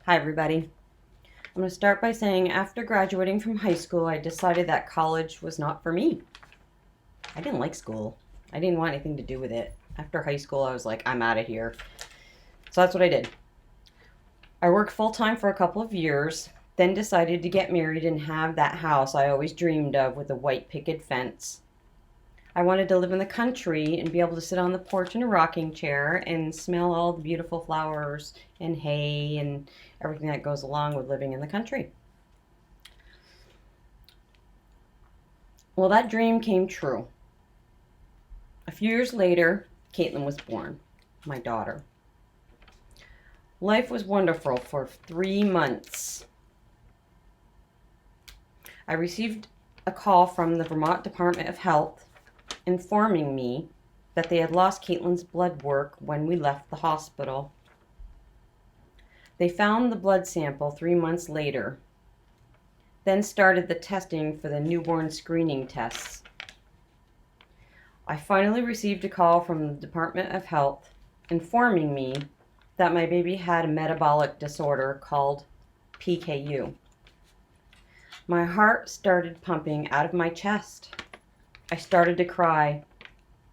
Hi, everybody. I'm going to start by saying after graduating from high school, I decided that college was not for me. I didn't like school, I didn't want anything to do with it. After high school, I was like, I'm out of here. So that's what I did. I worked full time for a couple of years, then decided to get married and have that house I always dreamed of with a white picket fence. I wanted to live in the country and be able to sit on the porch in a rocking chair and smell all the beautiful flowers and hay and everything that goes along with living in the country. Well, that dream came true. A few years later, Caitlin was born, my daughter. Life was wonderful for 3 months. I received a call from the Vermont Department of Health informing me that they had lost Caitlin's blood work when we left the hospital. They found the blood sample 3 months later, then started the testing for the newborn screening tests. I finally received a call from the Department of Health informing me that my baby had a metabolic disorder called PKU. My heart started pumping out of my chest. I started to cry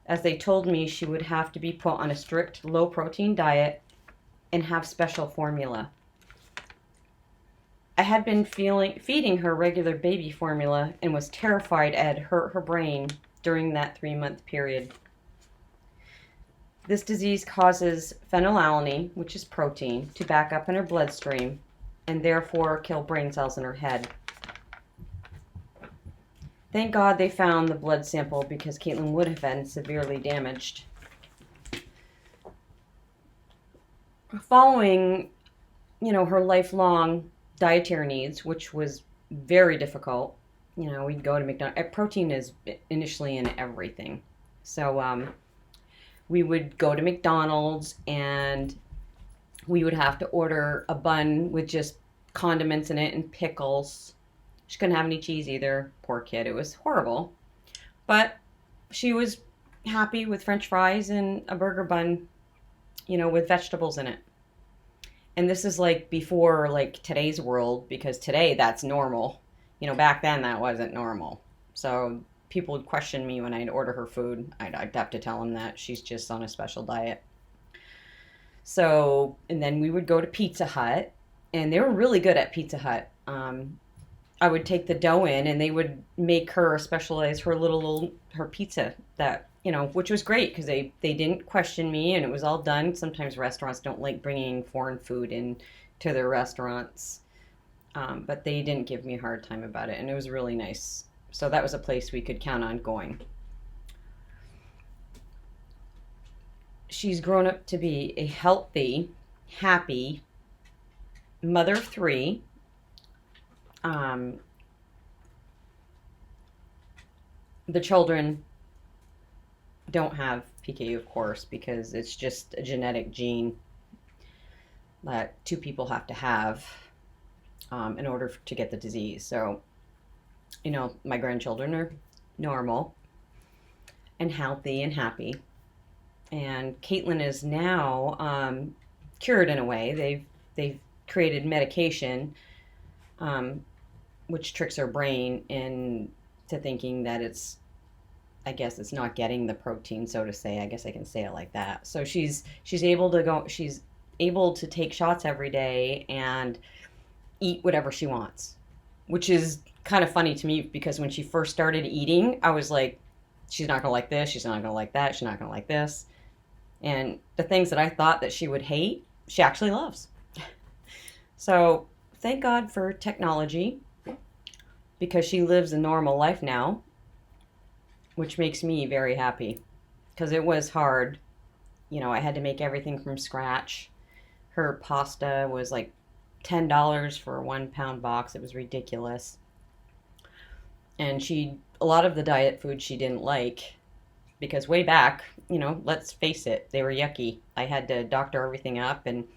as they told me she would have to be put on a strict low protein diet and have special formula. I had been feeding her regular baby formula and was terrified it had hurt her brain during that 3 month period. This disease causes phenylalanine, which is protein, to back up in her bloodstream and therefore kill brain cells in her head. Thank God they found the blood sample because Caitlin would have been severely damaged. Following, her lifelong dietary needs, which was very difficult, we'd go to McDonald's. Protein is initially in everything. So we would go to McDonald's and we would have to order a bun with just condiments in it and pickles. She couldn't have any cheese either. Poor kid. It was horrible. But she was happy with French fries and a burger bun, with vegetables in it. And this is like before like today's world, because today that's normal. Back then that wasn't normal. So people would question me when I'd order her food. I'd have to tell them that she's just on a special diet. So, and then we would go to Pizza Hut, and they were really good at Pizza Hut. I would take the dough in, and they would make her specialize her pizza that which was great because they didn't question me, and it was all done. Sometimes restaurants don't like bringing foreign food in to their restaurants, but they didn't give me a hard time about it, and it was really nice. So that was a place we could count on going. She's grown up to be a healthy, happy mother of three. The children don't have PKU, of course, because it's just a genetic gene that two people have to have in order to get the disease. So, my grandchildren are normal and healthy and happy. And Caitlin is now cured in a way. They've created medication, which tricks her brain into thinking that I guess it's not getting the protein, so to say. I guess I can say it like that. So she's able to go. She's able to take shots every day and eat whatever she wants, which is kind of funny to me because when she first started eating, I was like, she's not gonna like this. She's not gonna like that. She's not gonna like this. And the things that I thought that she would hate, she actually loves. So thank God for technology because she lives a normal life now, which makes me very happy because it was hard. I had to make everything from scratch. Her pasta was like $10 for a 1 pound box. It was ridiculous. And a lot of the diet food she didn't like because way back, let's face it, they were yucky. I had to doctor everything up and,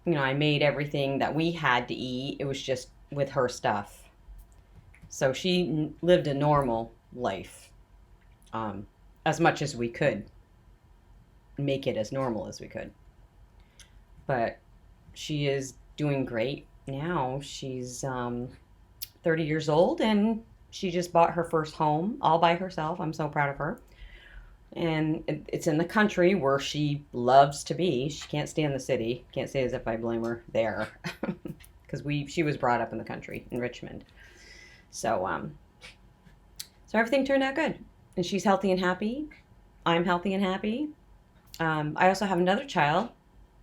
I made everything that we had to eat. It was just with her stuff. So she lived a normal life, as much as we could make it as normal as we could. But she is doing great now. She's 30 years old, and she just bought her first home all by herself. I'm so proud of her. And it's in the country where she loves to be. She can't stand the city. Can't say as if I blame her there, because we she was brought up in the country in Richmond. So so everything turned out good, and she's healthy and happy. I'm healthy and happy. I also have another child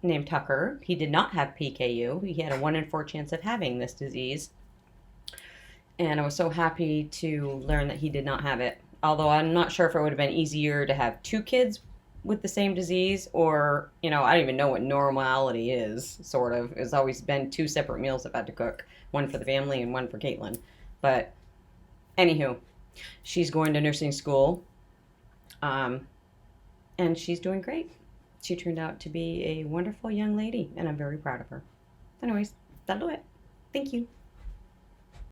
named Tucker. He did not have PKU. He had a 1 in 4 chance of having this disease, and I was so happy to learn that he did not have it. Although I'm not sure if it would have been easier to have two kids with the same disease, or, I don't even know what normality is, sort of. It's always been two separate meals I've had to cook, one for the family and one for Caitlin. But, anywho, she's going to nursing school, um, and she's doing great. She turned out to be a wonderful young lady, and I'm very proud of her. Anyways, that'll do it. Thank you.